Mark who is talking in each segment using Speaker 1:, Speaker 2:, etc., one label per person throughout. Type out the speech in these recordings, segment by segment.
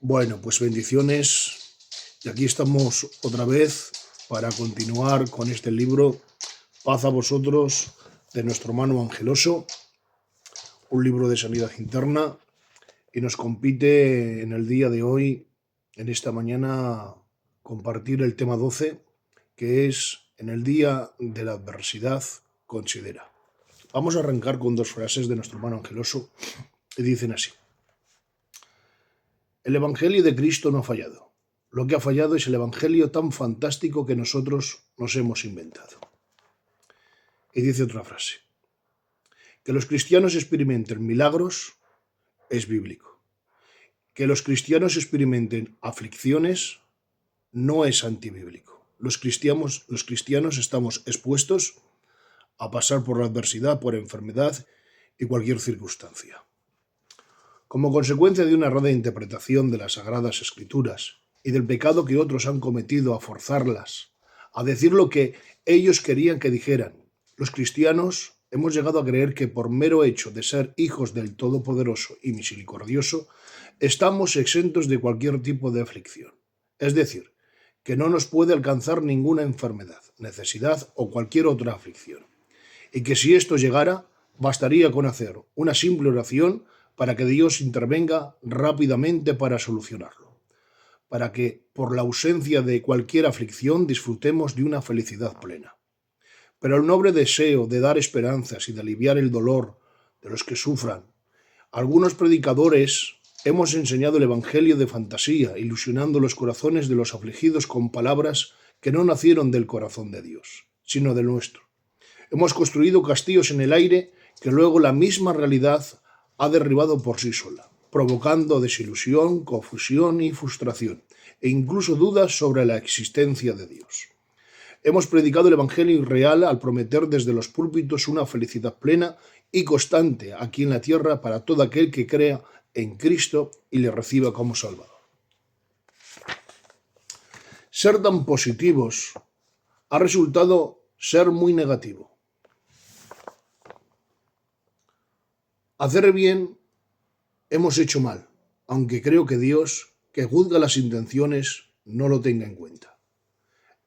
Speaker 1: Bueno, pues bendiciones. Y aquí estamos otra vez para continuar con este libro, Paz a vosotros, de nuestro hermano Angeloso, un libro de sanidad interna, y nos compite en el día de hoy, en esta mañana, compartir el tema 12, que es en el día de la adversidad, considera. Vamos a arrancar con dos frases de nuestro hermano Angeloso, y dicen así. El Evangelio de Cristo no ha fallado. Lo que ha fallado es el Evangelio tan fantástico que nosotros nos hemos inventado. Y dice otra frase. Que los cristianos experimenten milagros es bíblico. Que los cristianos experimenten aflicciones no es antibíblico. Los cristianos estamos expuestos a pasar por la adversidad, por enfermedad y cualquier circunstancia. Como consecuencia de una errada interpretación de las Sagradas Escrituras y del pecado que otros han cometido a forzarlas, a decir lo que ellos querían que dijeran, los cristianos hemos llegado a creer que por mero hecho de ser hijos del Todopoderoso y Misericordioso, estamos exentos de cualquier tipo de aflicción. Es decir, que no nos puede alcanzar ninguna enfermedad, necesidad o cualquier otra aflicción. Y que si esto llegara, bastaría con hacer una simple oración para que Dios intervenga rápidamente para solucionarlo, para que por la ausencia de cualquier aflicción disfrutemos de una felicidad plena. Pero el noble deseo de dar esperanzas y de aliviar el dolor de los que sufran, algunos predicadores hemos enseñado el evangelio de fantasía, ilusionando los corazones de los afligidos con palabras que no nacieron del corazón de Dios, sino del nuestro. Hemos construido castillos en el aire que luego la misma realidad ha derribado por sí sola, provocando desilusión, confusión y frustración, e incluso dudas sobre la existencia de Dios. Hemos predicado el Evangelio irreal al prometer desde los púlpitos una felicidad plena y constante aquí en la tierra para todo aquel que crea en Cristo y le reciba como Salvador. Ser tan positivos ha resultado ser muy negativo. Hacer bien hemos hecho mal, aunque creo que Dios, que juzga las intenciones, no lo tenga en cuenta.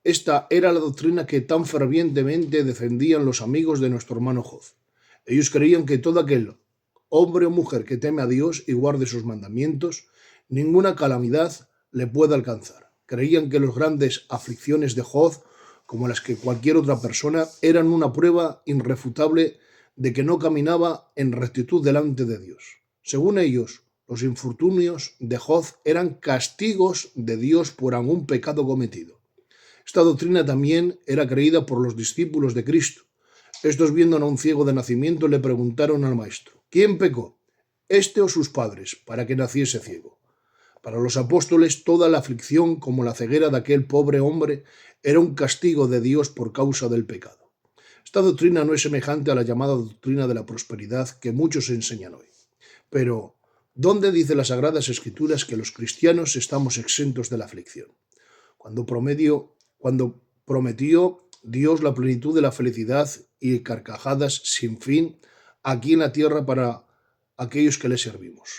Speaker 1: Esta era la doctrina que tan fervientemente defendían los amigos de nuestro hermano Job. Ellos creían que todo aquel hombre o mujer que teme a Dios y guarde sus mandamientos, ninguna calamidad le puede alcanzar. Creían que las grandes aflicciones de Job, como las que cualquier otra persona, eran una prueba irrefutable de que no caminaba en rectitud delante de Dios. Según ellos, los infortunios de Job eran castigos de Dios por algún pecado cometido. Esta doctrina también era creída por los discípulos de Cristo. Estos, viendo a un ciego de nacimiento, le preguntaron al maestro, ¿quién pecó, este o sus padres, para que naciese ciego? Para los apóstoles, toda la aflicción, como la ceguera de aquel pobre hombre, era un castigo de Dios por causa del pecado. Esta doctrina no es semejante a la llamada doctrina de la prosperidad que muchos enseñan hoy. Pero, ¿dónde dice las Sagradas Escrituras que los cristianos estamos exentos de la aflicción? Cuando prometió Dios la plenitud de la felicidad y carcajadas sin fin aquí en la tierra para aquellos que le servimos.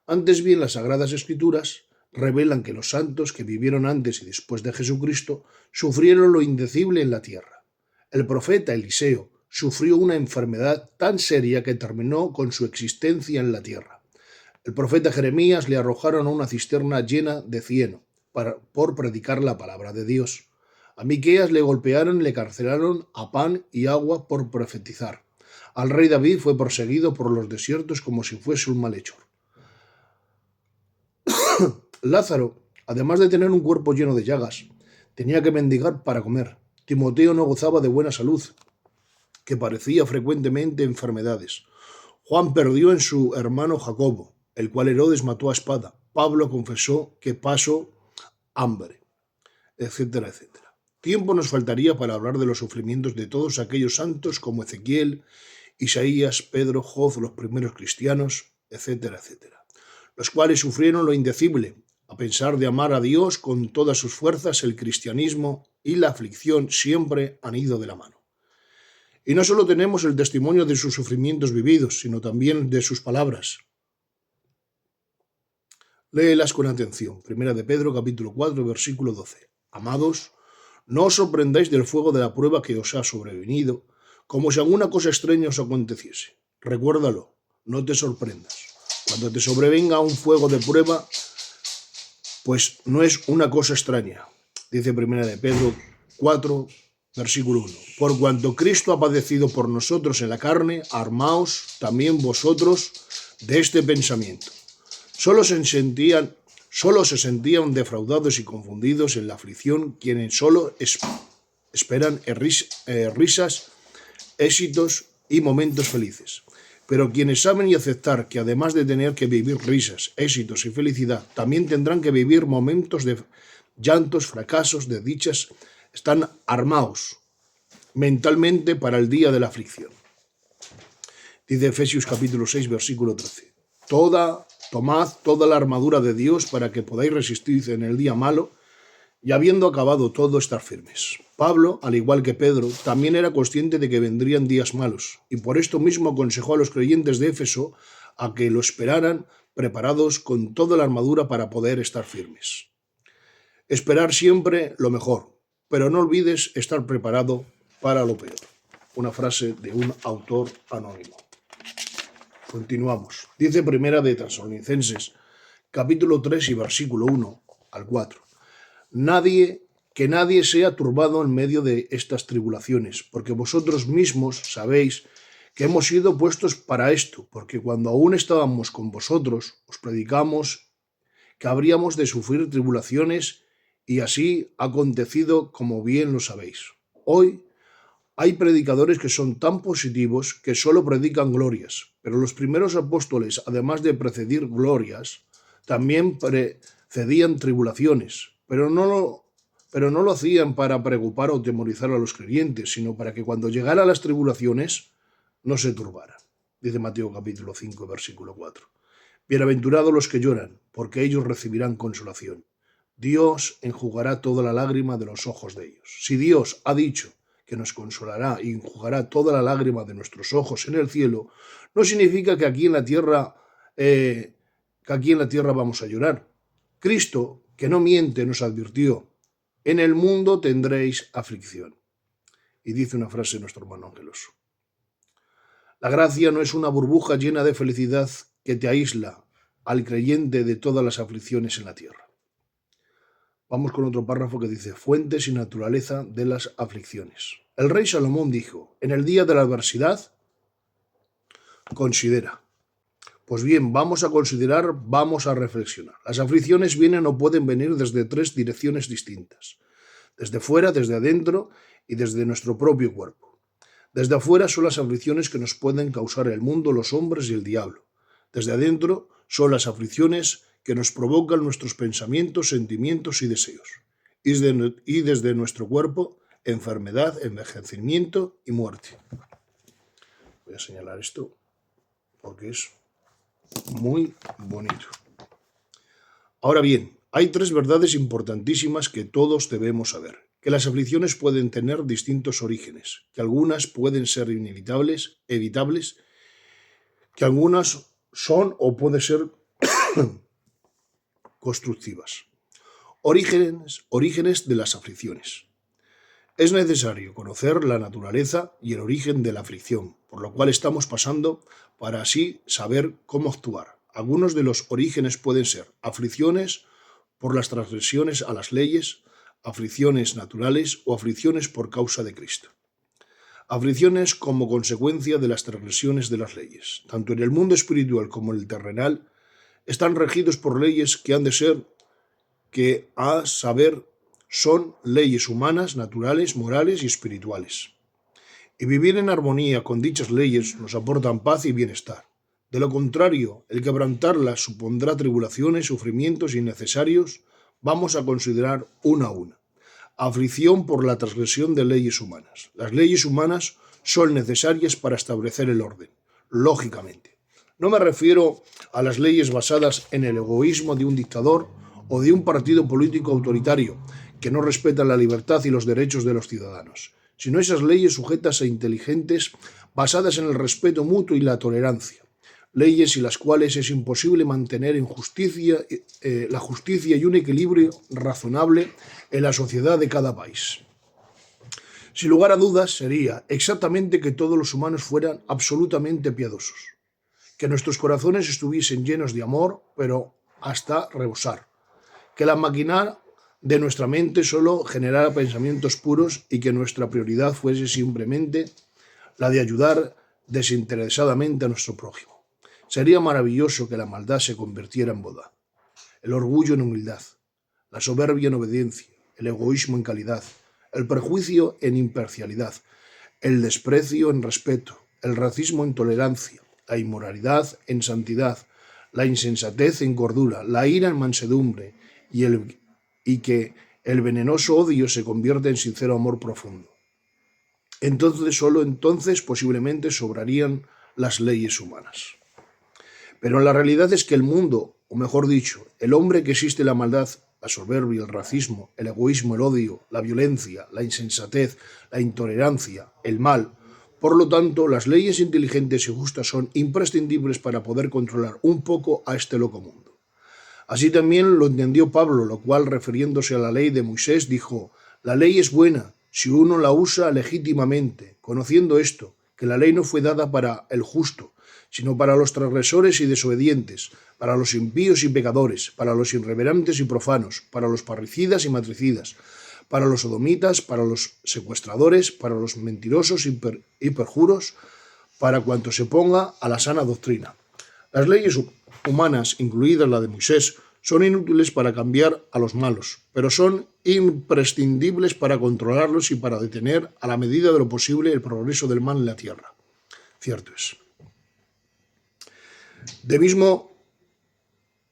Speaker 1: Antes bien, las Sagradas Escrituras revelan que los santos que vivieron antes y después de Jesucristo sufrieron lo indecible en la tierra. El profeta Eliseo sufrió una enfermedad tan seria que terminó con su existencia en la tierra. El profeta Jeremías le arrojaron a una cisterna llena de cieno por predicar la palabra de Dios. A Miqueas le golpearon y le carcelaron a pan y agua por profetizar. Al rey David fue perseguido por los desiertos como si fuese un malhechor. Lázaro, además de tener un cuerpo lleno de llagas, tenía que mendigar para comer. Timoteo no gozaba de buena salud, que padecía frecuentemente enfermedades. Juan perdió en su hermano Jacobo, el cual Herodes mató a espada. Pablo confesó que pasó hambre, etcétera, etcétera. Tiempo nos faltaría para hablar de los sufrimientos de todos aquellos santos como Ezequiel, Isaías, Pedro, Job, los primeros cristianos, etcétera, etcétera, los cuales sufrieron lo indecible. A pesar de amar a Dios con todas sus fuerzas, el cristianismo y la aflicción siempre han ido de la mano. Y no solo tenemos el testimonio de sus sufrimientos vividos, sino también de sus palabras. Léelas con atención. Primera de Pedro, capítulo 4, versículo 12. Amados, no os sorprendáis del fuego de la prueba que os ha sobrevenido, como si alguna cosa extraña os aconteciese. Recuérdalo, no te sorprendas. Cuando te sobrevenga un fuego de prueba, pues no es una cosa extraña. Dice Primera de Pedro 4, versículo 1. Por cuanto Cristo ha padecido por nosotros en la carne, armaos también vosotros de este pensamiento. Solo se sentían defraudados y confundidos en la aflicción quienes solo esperan risas, éxitos y momentos felices. Pero quienes saben y aceptar que además de tener que vivir risas, éxitos y felicidad, también tendrán que vivir momentos de llantos, fracasos, de dichas, están armados mentalmente para el día de la aflicción. Dice Efesios capítulo 6, versículo 13. Tomad toda la armadura de Dios para que podáis resistir en el día malo y habiendo acabado todo, estar firmes. Pablo, al igual que Pedro, también era consciente de que vendrían días malos y por esto mismo aconsejó a los creyentes de Éfeso a que lo esperaran preparados con toda la armadura para poder estar firmes. Esperar siempre lo mejor, pero no olvides estar preparado para lo peor. Una frase de un autor anónimo. Continuamos. Dice Primera de Tesalonicenses, capítulo 3 y versículo 1 al 4. Que nadie sea turbado en medio de estas tribulaciones, porque vosotros mismos sabéis que hemos sido puestos para esto, porque cuando aún estábamos con vosotros, os predicamos que habríamos de sufrir tribulaciones, y así ha acontecido como bien lo sabéis. Hoy hay predicadores que son tan positivos que solo predican glorias, pero los primeros apóstoles, además de precedir glorias, también precedían tribulaciones, pero no lo hacían para preocupar o temorizar a los creyentes, sino para que cuando llegaran las tribulaciones no se turbaran. Dice Mateo capítulo 5, versículo 4. Bienaventurados los que lloran, porque ellos recibirán consolación. Dios enjugará toda la lágrima de los ojos de ellos. Si Dios ha dicho que nos consolará y enjugará toda la lágrima de nuestros ojos en el cielo, no significa que aquí en la tierra vamos a llorar. Cristo, que no miente, nos advirtió: en el mundo tendréis aflicción. Y dice una frase de nuestro hermano Angeloso: la gracia no es una burbuja llena de felicidad que te aísla al creyente de todas las aflicciones en la tierra. Vamos con otro párrafo que dice: fuentes y naturaleza de las aflicciones. El rey Salomón dijo: en el día de la adversidad, considera. Pues bien, vamos a reflexionar. Las aflicciones vienen o pueden venir desde tres direcciones distintas: desde fuera, desde adentro y desde nuestro propio cuerpo. Desde afuera son las aflicciones que nos pueden causar el mundo, los hombres y el diablo. Desde adentro son las aflicciones que nos provocan nuestros pensamientos, sentimientos y deseos. Y desde nuestro cuerpo, enfermedad, envejecimiento y muerte. Voy a señalar esto porque es muy bonito. Ahora bien, hay tres verdades importantísimas que todos debemos saber: que las aflicciones pueden tener distintos orígenes, que algunas pueden ser evitables, que algunas son o pueden ser constructivas. Orígenes de las aflicciones. Es necesario conocer la naturaleza y el origen de la aflicción, por lo cual estamos pasando, para así saber cómo actuar. Algunos de los orígenes pueden ser aflicciones por las transgresiones a las leyes, aflicciones naturales o aflicciones por causa de Cristo. Aflicciones como consecuencia de las transgresiones de las leyes, tanto en el mundo espiritual como en el terrenal, están regidos por leyes que a saber son leyes humanas, naturales, morales y espirituales. Y vivir en armonía con dichas leyes nos aportan paz y bienestar. De lo contrario, el quebrantarlas supondrá tribulaciones, sufrimientos innecesarios. Vamos a considerar una a una. Aflicción por la transgresión de leyes humanas. Las leyes humanas son necesarias para establecer el orden, lógicamente. No me refiero a las leyes basadas en el egoísmo de un dictador o de un partido político autoritario que no respetan la libertad y los derechos de los ciudadanos, sino esas leyes sujetas e inteligentes basadas en el respeto mutuo y la tolerancia. leyes sin las cuales es imposible mantener la justicia y un equilibrio razonable en la sociedad de cada país. Sin lugar a dudas, sería exactamente que todos los humanos fueran absolutamente piadosos, que nuestros corazones estuviesen llenos de amor, pero hasta rebosar, que la máquina de nuestra mente solo generara pensamientos puros y que nuestra prioridad fuese simplemente la de ayudar desinteresadamente a nuestro prójimo. Sería maravilloso que la maldad se convirtiera en bondad, el orgullo en humildad, la soberbia en obediencia, el egoísmo en calidad, el prejuicio en imparcialidad, el desprecio en respeto, el racismo en tolerancia, la inmoralidad en santidad, la insensatez en cordura, la ira en mansedumbre y que el venenoso odio se convierta en sincero amor profundo. Entonces, solo entonces posiblemente sobrarían las leyes humanas. Pero la realidad es que el mundo, o mejor dicho, el hombre que existe la maldad, la soberbia, el racismo, el egoísmo, el odio, la violencia, la insensatez, la intolerancia, el mal. Por lo tanto, las leyes inteligentes y justas son imprescindibles para poder controlar un poco a este loco mundo. Así también lo entendió Pablo, lo cual, refiriéndose a la ley de Moisés, dijo: la ley es buena si uno la usa legítimamente, conociendo esto, que la ley no fue dada para el justo, sino para los transgresores y desobedientes, para los impíos y pecadores, para los irreverentes y profanos, para los parricidas y matricidas, para los sodomitas, para los secuestradores, para los mentirosos y perjuros, para cuanto se ponga a la sana doctrina. Las leyes humanas, incluidas la de Moisés, son inútiles para cambiar a los malos, pero son imprescindibles para controlarlos y para detener, a la medida de lo posible, el progreso del mal en la tierra. Cierto es.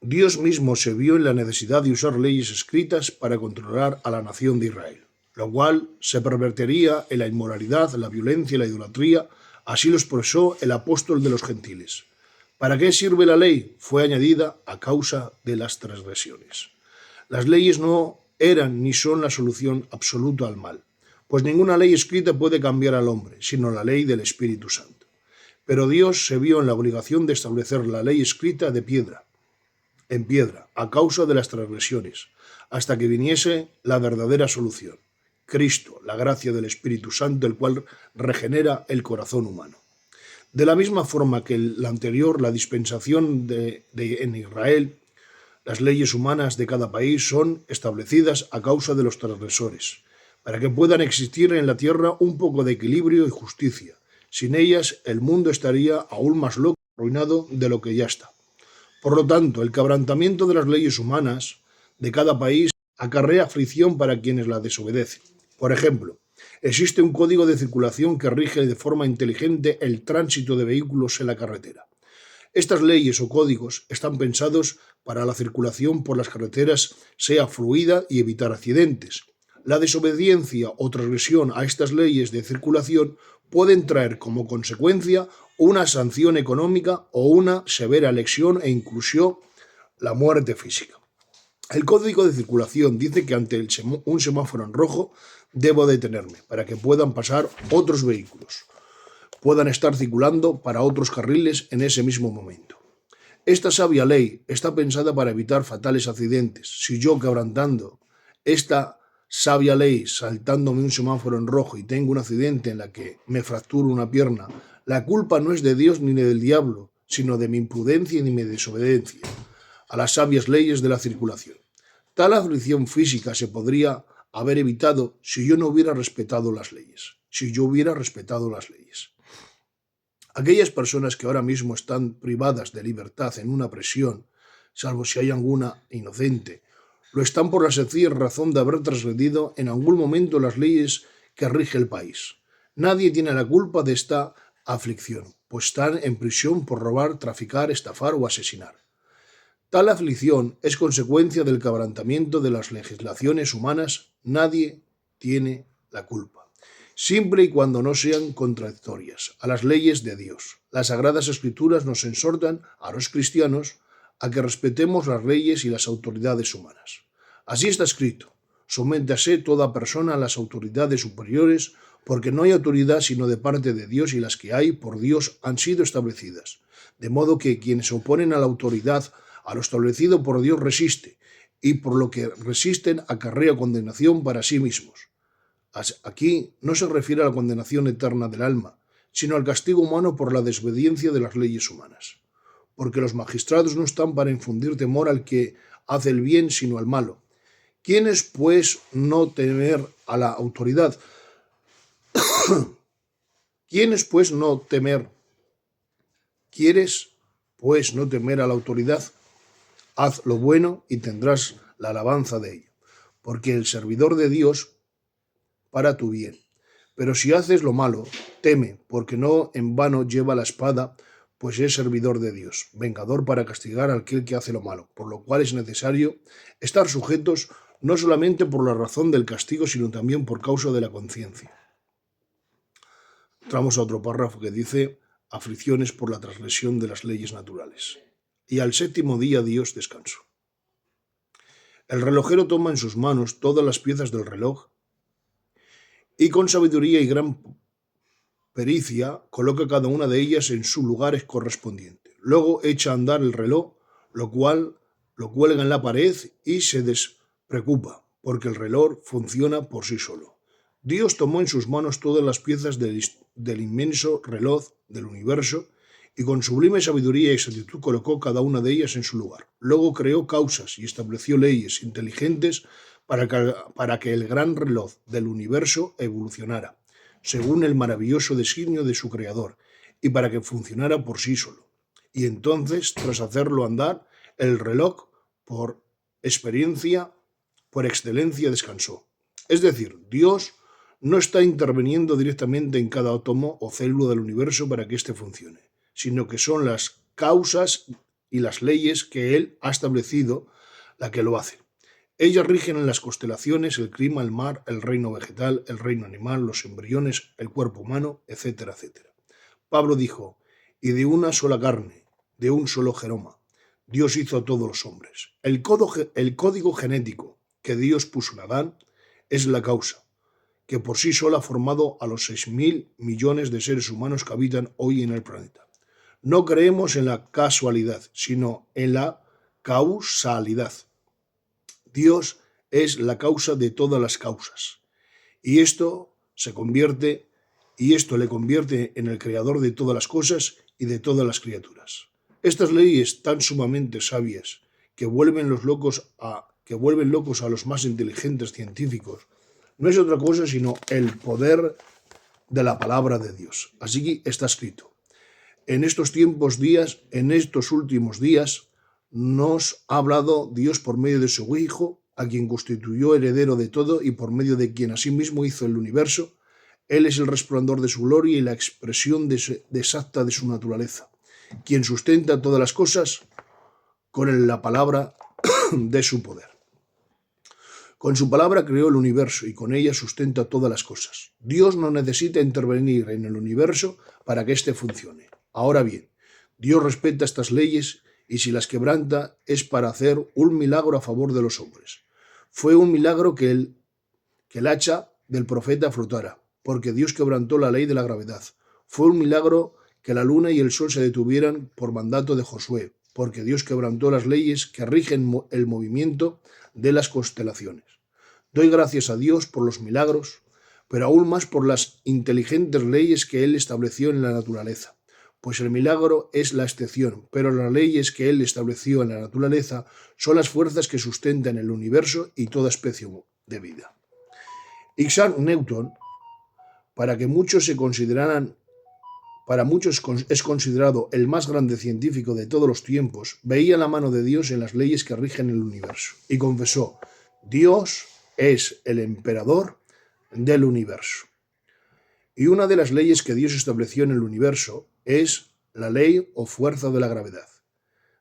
Speaker 1: Dios mismo se vio en la necesidad de usar leyes escritas para controlar a la nación de Israel, lo cual se pervertiría en la inmoralidad, la violencia y la idolatría. Así lo expresó el apóstol de los gentiles. ¿Para qué sirve la ley? Fue añadida a causa de las transgresiones. Las leyes no eran ni son la solución absoluta al mal, pues ninguna ley escrita puede cambiar al hombre, sino la ley del Espíritu Santo. Pero Dios se vio en la obligación de establecer la ley escrita en piedra, a causa de las transgresiones, hasta que viniese la verdadera solución, Cristo, la gracia del Espíritu Santo, el cual regenera el corazón humano. De la misma forma que la anterior, la dispensación en Israel, las leyes humanas de cada país son establecidas a causa de los transgresores, para que puedan existir en la tierra un poco de equilibrio y justicia. Sin ellas, el mundo estaría aún más loco y arruinado de lo que ya está. Por lo tanto, el quebrantamiento de las leyes humanas de cada país acarrea aflicción para quienes la desobedecen. Por ejemplo, existe un código de circulación que rige de forma inteligente el tránsito de vehículos en la carretera. Estas leyes o códigos están pensados para la circulación por las carreteras sea fluida y evitar accidentes. La desobediencia o transgresión a estas leyes de circulación pueden traer como consecuencia una sanción económica o una severa lesión e incluso la muerte física. El código de circulación dice que ante un semáforo en rojo debo detenerme para que puedan pasar otros vehículos, puedan estar circulando para otros carriles en ese mismo momento. Esta sabia ley está pensada para evitar fatales accidentes. Si yo, quebrantando esta sabia ley, saltándome un semáforo en rojo y tengo un accidente en la que me fracturo una pierna, la culpa no es de Dios ni del diablo, sino de mi imprudencia y de mi desobediencia a las sabias leyes de la circulación. Tal aflicción física se podría haber evitado si yo no hubiera respetado las leyes, Aquellas personas que ahora mismo están privadas de libertad en una prisión, salvo si hay alguna inocente, lo están por la sencilla razón de haber transgredido en algún momento las leyes que rige el país. Nadie tiene la culpa de esta aflicción, pues están en prisión por robar, traficar, estafar o asesinar. Tal aflicción es consecuencia del quebrantamiento de las legislaciones humanas. Nadie tiene la culpa, siempre y cuando no sean contradictorias a las leyes de Dios. Las Sagradas Escrituras nos exhortan a los cristianos a que respetemos las leyes y las autoridades humanas. Así está escrito: sométase toda persona a las autoridades superiores, porque no hay autoridad sino de parte de Dios y las que hay por Dios han sido establecidas. De modo que quienes se oponen a la autoridad, a lo establecido por Dios resiste, y por lo que resisten acarrea condenación para sí mismos. Aquí no se refiere a la condenación eterna del alma, sino al castigo humano por la desobediencia de las leyes humanas. Porque los magistrados no están para infundir temor al que hace el bien, sino al malo. ¿Quiénes, pues, no temer a la autoridad? ¿Quiénes, pues, no temer? ¿Quieres, pues, no temer a la autoridad? Haz lo bueno y tendrás la alabanza de ello, porque el servidor de Dios para tu bien. Pero si haces lo malo, teme, porque no en vano lleva la espada, pues es servidor de Dios, vengador para castigar a aquel que hace lo malo, por lo cual es necesario estar sujetos no solamente por la razón del castigo, sino también por causa de la conciencia. Entramos a otro párrafo que dice: aflicciones por la transgresión de las leyes naturales. Y al séptimo día Dios descansó. El relojero toma en sus manos todas las piezas del reloj y con sabiduría y gran pericia coloca cada una de ellas en su lugar correspondiente. Luego echa a andar el reloj, lo cuelga en la pared y se despreocupa, porque el reloj funciona por sí solo. Dios tomó en sus manos todas las piezas del inmenso reloj del universo y con sublime sabiduría y exactitud colocó cada una de ellas en su lugar. Luego creó causas y estableció leyes inteligentes para que el gran reloj del universo evolucionara, según el maravilloso designio de su creador, y para que funcionara por sí solo. Y entonces, tras hacerlo andar, el reloj, por excelencia, descansó. Es decir, Dios no está interviniendo directamente en cada átomo o célula del universo para que éste funcione, sino que son las causas y las leyes que Él ha establecido la que lo hacen. Ellas rigen en las constelaciones, el clima, el mar, el reino vegetal, el reino animal, los embriones, el cuerpo humano, etcétera, etcétera. Pablo dijo: y de una sola carne, de un solo genoma, Dios hizo a todos los hombres. El código genético que Dios puso en Adán es la causa, que por sí sola ha formado a los 6.000 millones de seres humanos que habitan hoy en el planeta. No creemos en la casualidad, sino en la causalidad. Dios es la causa de todas las causas. Y esto le convierte en el creador de todas las cosas y de todas las criaturas. Estas leyes tan sumamente sabias que vuelven locos a los más inteligentes científicos no es otra cosa sino el poder de la palabra de Dios. Así que está escrito: en estos últimos días, nos ha hablado Dios por medio de su Hijo, a quien constituyó heredero de todo y por medio de quien asimismo hizo el universo. Él es el resplandor de su gloria y la expresión exacta de su naturaleza, quien sustenta todas las cosas con la palabra de su poder. Con su palabra creó el universo y con ella sustenta todas las cosas. Dios no necesita intervenir en el universo para que éste funcione. Ahora bien, Dios respeta estas leyes y si las quebranta es para hacer un milagro a favor de los hombres. Fue un milagro que el hacha del profeta flotara, porque Dios quebrantó la ley de la gravedad. Fue un milagro que la luna y el sol se detuvieran por mandato de Josué, porque Dios quebrantó las leyes que rigen el movimiento de las constelaciones. Doy gracias a Dios por los milagros, pero aún más por las inteligentes leyes que Él estableció en la naturaleza. Pues el milagro es la excepción, pero las leyes que Él estableció en la naturaleza son las fuerzas que sustentan el universo y toda especie de vida. Isaac Newton, para muchos es considerado el más grande científico de todos los tiempos, veía la mano de Dios en las leyes que rigen el universo y confesó: Dios es el emperador del universo. Y una de las leyes que Dios estableció en el universo es la ley o fuerza de la gravedad,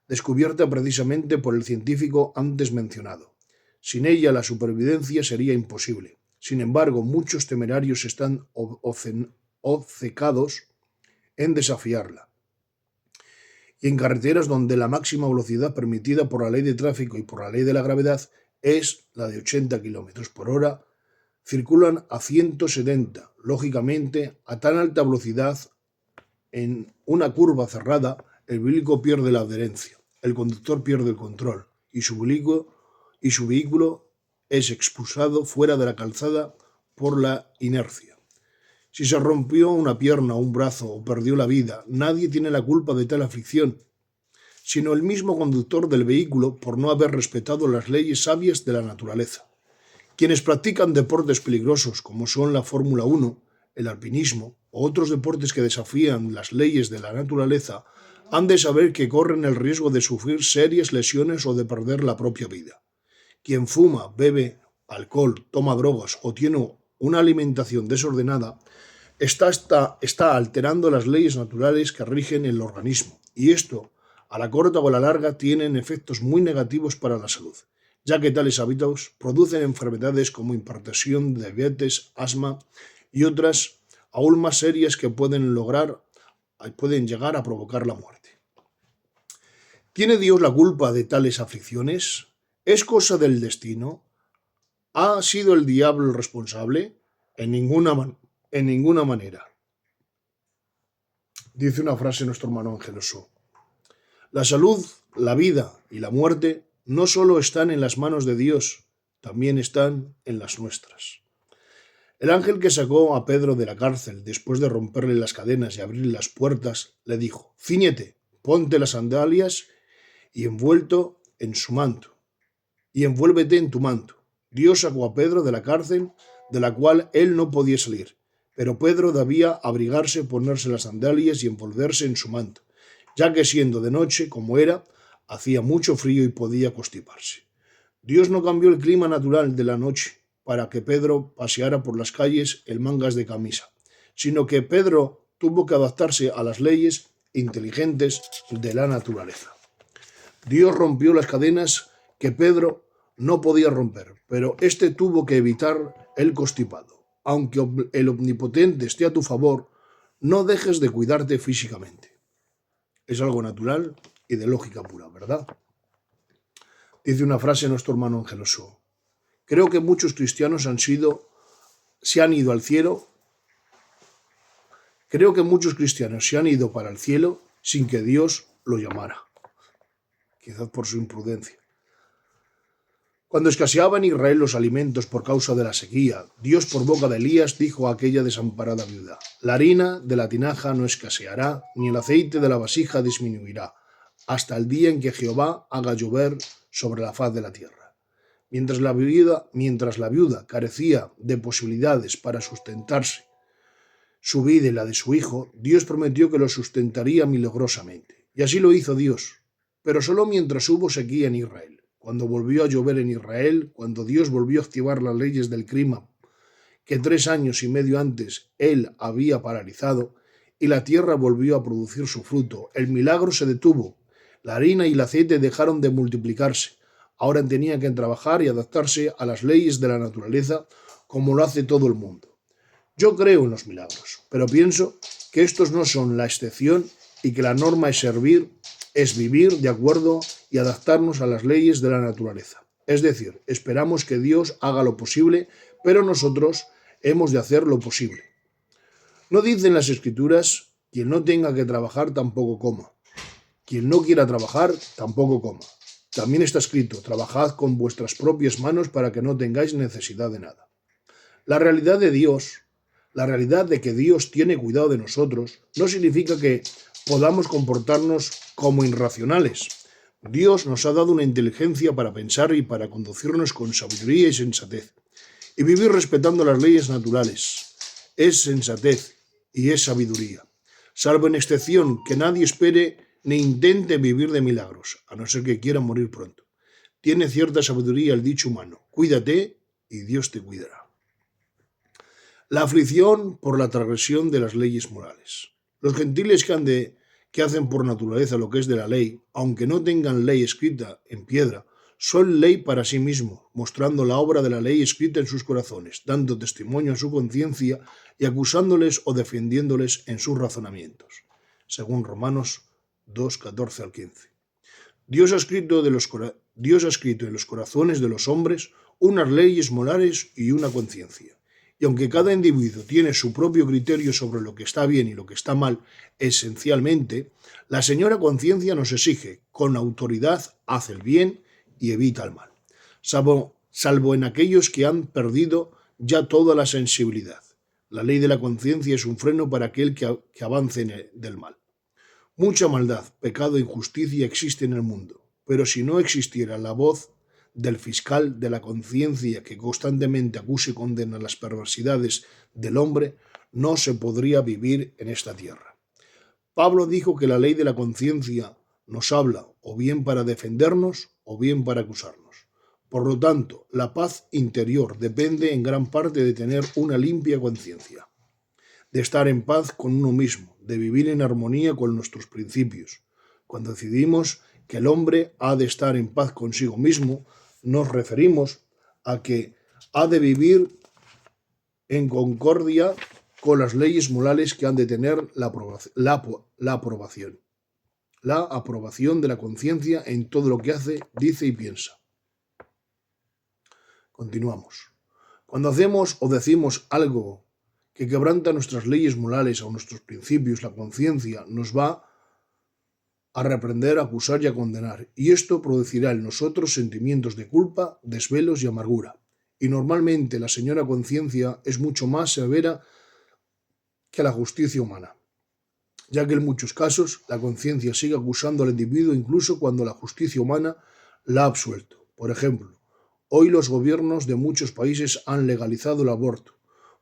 Speaker 1: descubierta precisamente por el científico antes mencionado. Sin ella la supervivencia sería imposible. Sin embargo, muchos temerarios están obcecados en desafiarla. Y en carreteras donde la máxima velocidad permitida por la ley de tráfico y por la ley de la gravedad es la de 80 km/h, circulan a 170, lógicamente a tan alta velocidad. En una curva cerrada, el vehículo pierde la adherencia, el conductor pierde el control y su vehículo es expulsado fuera de la calzada por la inercia. Si se rompió una pierna o un brazo o perdió la vida, nadie tiene la culpa de tal aflicción, sino el mismo conductor del vehículo por no haber respetado las leyes sabias de la naturaleza. Quienes practican deportes peligrosos como son la Fórmula 1, el alpinismo o otros deportes que desafían las leyes de la naturaleza han de saber que corren el riesgo de sufrir serias lesiones o de perder la propia vida. Quien fuma, bebe alcohol, toma drogas o tiene una alimentación desordenada está alterando las leyes naturales que rigen el organismo, y esto, a la corta o a la larga, tienen efectos muy negativos para la salud, ya que tales hábitos producen enfermedades como hipertensión, diabetes, asma y otras aún más serias que pueden llegar a provocar la muerte. ¿Tiene Dios la culpa de tales aflicciones? ¿Es cosa del destino? ¿Ha sido el diablo el responsable? En ninguna manera. Dice una frase nuestro hermano Ángel Oso. La salud, la vida y la muerte no solo están en las manos de Dios, también están en las nuestras. El ángel que sacó a Pedro de la cárcel después de romperle las cadenas y abrirle las puertas, le dijo: «Cíñete, ponte las sandalias y envuélvete en tu manto». Dios sacó a Pedro de la cárcel de la cual él no podía salir, pero Pedro debía abrigarse, ponerse las sandalias y envolverse en su manto, ya que siendo de noche, como era, hacía mucho frío y podía constiparse. Dios no cambió el clima natural de la noche para que Pedro paseara por las calles en mangas de camisa, sino que Pedro tuvo que adaptarse a las leyes inteligentes de la naturaleza. Dios rompió las cadenas que Pedro no podía romper, pero éste tuvo que evitar el constipado. Aunque el Omnipotente esté a tu favor, no dejes de cuidarte físicamente. Es algo natural y de lógica pura, ¿verdad? Dice una frase nuestro hermano Ángel Oso. Creo que muchos cristianos se han ido al cielo. Creo que muchos cristianos se han ido para el cielo sin que Dios lo llamara. Quizás por su imprudencia. Cuando escaseaba en Israel los alimentos por causa de la sequía, Dios por boca de Elías dijo a aquella desamparada viuda: «La harina de la tinaja no escaseará, ni el aceite de la vasija disminuirá, hasta el día en que Jehová haga llover sobre la faz de la tierra». Mientras la viuda carecía de posibilidades para sustentarse, su vida y la de su hijo, Dios prometió que lo sustentaría milagrosamente. Y así lo hizo Dios, pero solo mientras hubo sequía en Israel. Cuando volvió a llover en Israel, cuando Dios volvió a activar las leyes del clima que 3 años y medio antes él había paralizado, y la tierra volvió a producir su fruto, el milagro se detuvo. La harina y el aceite dejaron de multiplicarse. Ahora tenían que trabajar y adaptarse a las leyes de la naturaleza como lo hace todo el mundo. Yo creo en los milagros, pero pienso que estos no son la excepción y que la norma es vivir de acuerdo y adaptarnos a las leyes de la naturaleza. Es decir, esperamos que Dios haga lo posible, pero nosotros hemos de hacer lo posible. No dicen las Escrituras: quien no tenga que trabajar tampoco coma. Quien no quiera trabajar tampoco coma. También está escrito: trabajad con vuestras propias manos para que no tengáis necesidad de nada. La realidad de que Dios tiene cuidado de nosotros no significa que podamos comportarnos como irracionales. Dios nos ha dado una inteligencia para pensar y para conducirnos con sabiduría y sensatez, y vivir respetando las leyes naturales. Es sensatez y es sabiduría. Salvo en excepción que nadie espere ni intente vivir de milagros, a no ser que quiera morir pronto. Tiene cierta sabiduría el dicho humano: cuídate y Dios te cuidará. La aflicción por la transgresión de las leyes morales. Los gentiles que hacen por naturaleza lo que es de la ley, aunque no tengan ley escrita en piedra, son ley para sí mismos, mostrando la obra de la ley escrita en sus corazones, dando testimonio a su conciencia y acusándoles o defendiéndoles en sus razonamientos. Según Romanos 2, 14 al 15. Dios ha escrito en los corazones de los hombres unas leyes morales y una conciencia. Y aunque cada individuo tiene su propio criterio sobre lo que está bien y lo que está mal, esencialmente, la señora conciencia nos exige, con autoridad, haz el bien y evita el mal, salvo en aquellos que han perdido ya toda la sensibilidad. La ley de la conciencia es un freno para aquel que avance del mal. Mucha maldad, pecado e injusticia existe en el mundo, pero si no existiera la voz del fiscal de la conciencia que constantemente acusa y condena las perversidades del hombre, no se podría vivir en esta tierra. Pablo dijo que la ley de la conciencia nos habla o bien para defendernos o bien para acusarnos. Por lo tanto, la paz interior depende en gran parte de tener una limpia conciencia, de estar en paz con uno mismo, de vivir en armonía con nuestros principios. Cuando decidimos que el hombre ha de estar en paz consigo mismo, nos referimos a que ha de vivir en concordia con las leyes morales que han de tener la aprobación de la conciencia en todo lo que hace, dice y piensa. Continuamos. Cuando hacemos o decimos algo que quebranta nuestras leyes morales o nuestros principios, la conciencia nos va a reprender, a acusar y a condenar, y esto producirá en nosotros sentimientos de culpa, desvelos y amargura. Y normalmente la señora conciencia es mucho más severa que la justicia humana, ya que en muchos casos la conciencia sigue acusando al individuo incluso cuando la justicia humana la ha absuelto. Por ejemplo, hoy los gobiernos de muchos países han legalizado el aborto.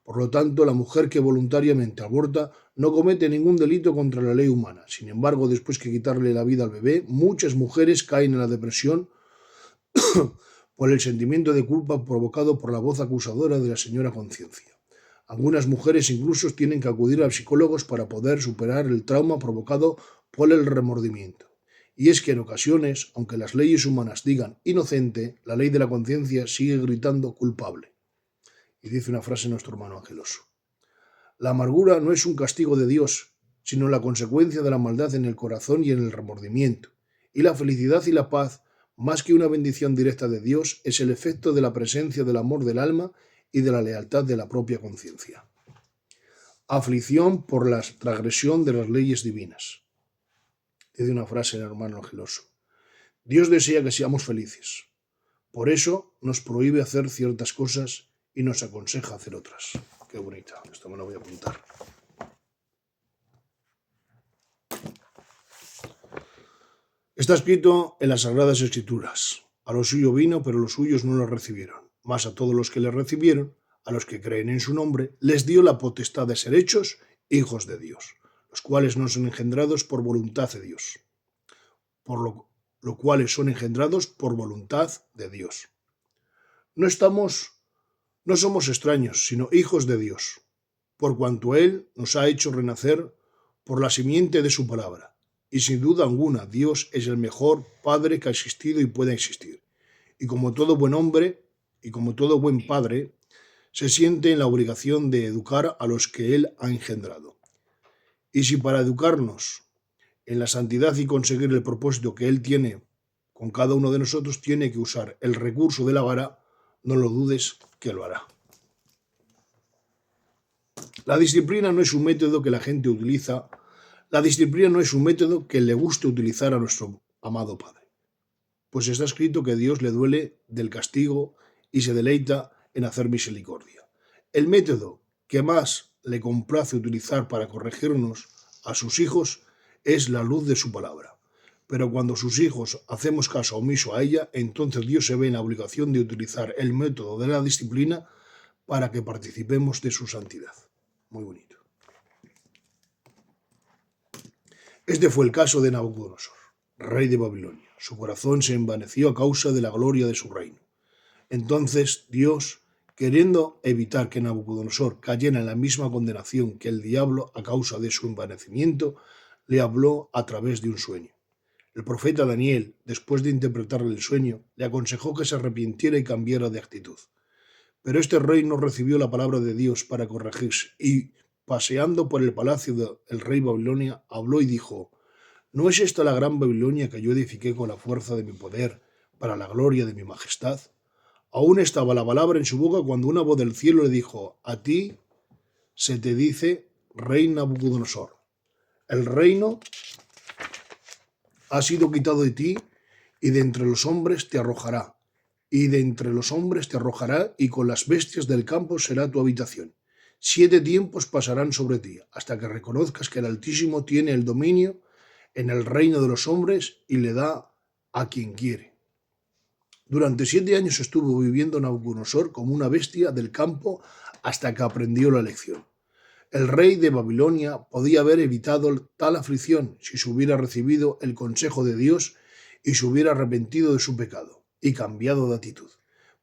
Speaker 1: Por lo tanto, la mujer que voluntariamente aborta no comete ningún delito contra la ley humana. Sin embargo, después que quitarle la vida al bebé, muchas mujeres caen en la depresión por el sentimiento de culpa provocado por la voz acusadora de la señora conciencia. Algunas mujeres incluso tienen que acudir a psicólogos para poder superar el trauma provocado por el remordimiento. Y es que en ocasiones, aunque las leyes humanas digan inocente, la ley de la conciencia sigue gritando culpable. Y dice una frase nuestro hermano Angeloso: la amargura no es un castigo de Dios, sino la consecuencia de la maldad en el corazón y en el remordimiento. Y la felicidad y la paz, más que una bendición directa de Dios, es el efecto de la presencia del amor del alma y de la lealtad de la propia conciencia. Aflicción por la transgresión de las leyes divinas. Dice una frase el hermano Angeloso: Dios desea que seamos felices. Por eso nos prohíbe hacer ciertas cosas y nos aconseja hacer otras. Qué bonita, esto me lo voy a apuntar. Está escrito en las Sagradas Escrituras: a lo suyo vino, pero los suyos no lo recibieron. Mas a todos los que le recibieron, a los que creen en su nombre, les dio la potestad de ser hechos hijos de Dios, los cuales no son engendrados por voluntad de Dios, por lo cuales son engendrados por voluntad de Dios. No somos extraños, sino hijos de Dios, por cuanto Él nos ha hecho renacer por la simiente de su palabra. Y sin duda alguna, Dios es el mejor Padre que ha existido y puede existir. Y como todo buen hombre y como todo buen padre, se siente en la obligación de educar a los que Él ha engendrado. Y si para educarnos en la santidad y conseguir el propósito que Él tiene con cada uno de nosotros, tiene que usar el recurso de la vara, no lo dudes que lo hará. La disciplina no es un método que la gente utiliza. La disciplina no es un método que le guste utilizar a nuestro amado Padre, pues está escrito que Dios le duele del castigo y se deleita en hacer misericordia. El método que más le complace utilizar para corregirnos a sus hijos es la luz de su palabra. Pero cuando sus hijos hacemos caso omiso a ella, entonces Dios se ve en la obligación de utilizar el método de la disciplina para que participemos de su santidad. Muy bonito. Este fue el caso de Nabucodonosor, rey de Babilonia. Su corazón se envaneció a causa de la gloria de su reino. Entonces Dios, queriendo evitar que Nabucodonosor cayera en la misma condenación que el diablo a causa de su envanecimiento, le habló a través de un sueño. El profeta Daniel, después de interpretarle el sueño, le aconsejó que se arrepintiera y cambiara de actitud. Pero este rey no recibió la palabra de Dios para corregirse y, paseando por el palacio del rey Babilonia, habló y dijo: ¿No es esta la gran Babilonia que yo edifiqué con la fuerza de mi poder para la gloria de mi majestad? Aún estaba la palabra en su boca cuando una voz del cielo le dijo: a ti se te dice, rey Nabucodonosor, el reino ha sido quitado de ti y de entre los hombres te arrojará. Y de entre los hombres te arrojará, y con las bestias del campo será tu habitación. 7 tiempos pasarán sobre ti, hasta que reconozcas que el Altísimo tiene el dominio en el reino de los hombres y le da a quien quiere. Durante 7 años estuvo viviendo Nabucodonosor como una bestia del campo hasta que aprendió la lección. El rey de Babilonia podía haber evitado tal aflicción si se hubiera recibido el consejo de Dios y se hubiera arrepentido de su pecado y cambiado de actitud.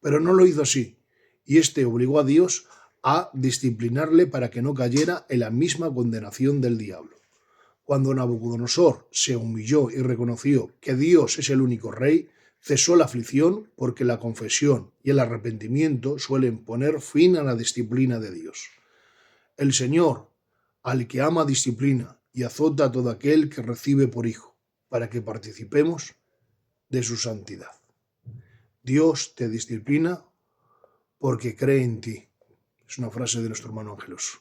Speaker 1: Pero no lo hizo así, y este obligó a Dios a disciplinarle para que no cayera en la misma condenación del diablo. Cuando Nabucodonosor se humilló y reconoció que Dios es el único rey, cesó la aflicción, porque la confesión y el arrepentimiento suelen poner fin a la disciplina de Dios. El Señor, al que ama, disciplina y azota a todo aquel que recibe por hijo, para que participemos de su santidad. Dios te disciplina porque cree en ti. Es una frase de nuestro hermano Angeloso.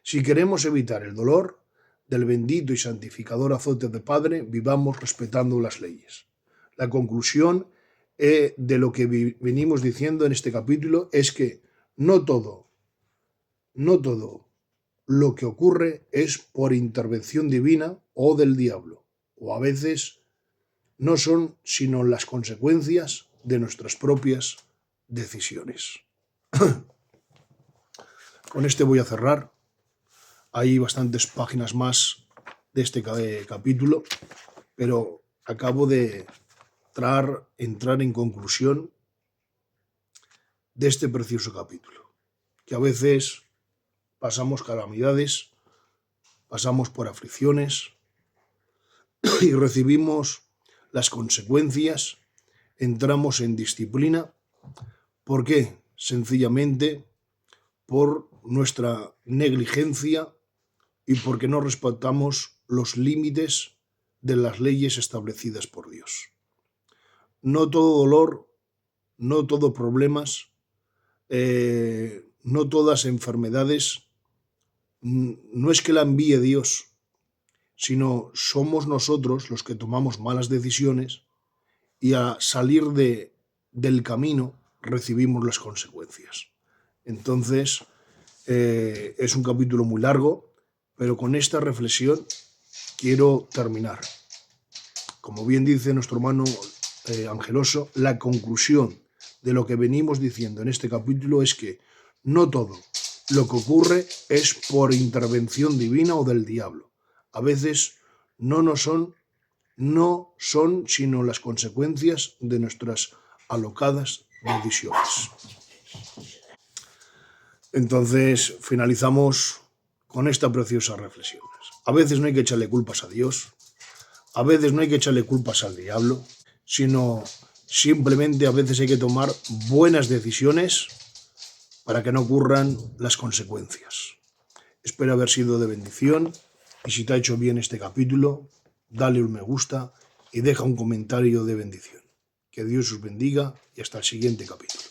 Speaker 1: Si queremos evitar el dolor del bendito y santificador azote del Padre, vivamos respetando las leyes. La conclusión de lo que venimos diciendo en este capítulo es que no todo lo que ocurre es por intervención divina o del diablo, o a veces no son sino las consecuencias de nuestras propias decisiones. Con este voy a cerrar. Hay bastantes páginas más de este capítulo, pero acabo de entrar en conclusión de este precioso capítulo, que a veces pasamos calamidades, pasamos por aflicciones y recibimos las consecuencias, entramos en disciplina. ¿Por qué? Sencillamente por nuestra negligencia y porque no respetamos los límites de las leyes establecidas por Dios. No todo dolor, no todo problemas, no todas enfermedades, no es que la envíe Dios, sino somos nosotros los que tomamos malas decisiones y a salir del camino recibimos las consecuencias. Entonces, es un capítulo muy largo, pero con esta reflexión quiero terminar. Como bien dice nuestro hermano Angeloso, la conclusión de lo que venimos diciendo en este capítulo es que no todo lo que ocurre es por intervención divina o del diablo. A veces no son sino las consecuencias de nuestras alocadas decisiones. Entonces finalizamos con esta preciosa reflexión. A veces no hay que echarle culpas a Dios, a veces no hay que echarle culpas al diablo, sino simplemente a veces hay que tomar buenas decisiones para que no ocurran las consecuencias. Espero haber sido de bendición, y si te ha hecho bien este capítulo, dale un me gusta y deja un comentario de bendición. Que Dios os bendiga y hasta el siguiente capítulo.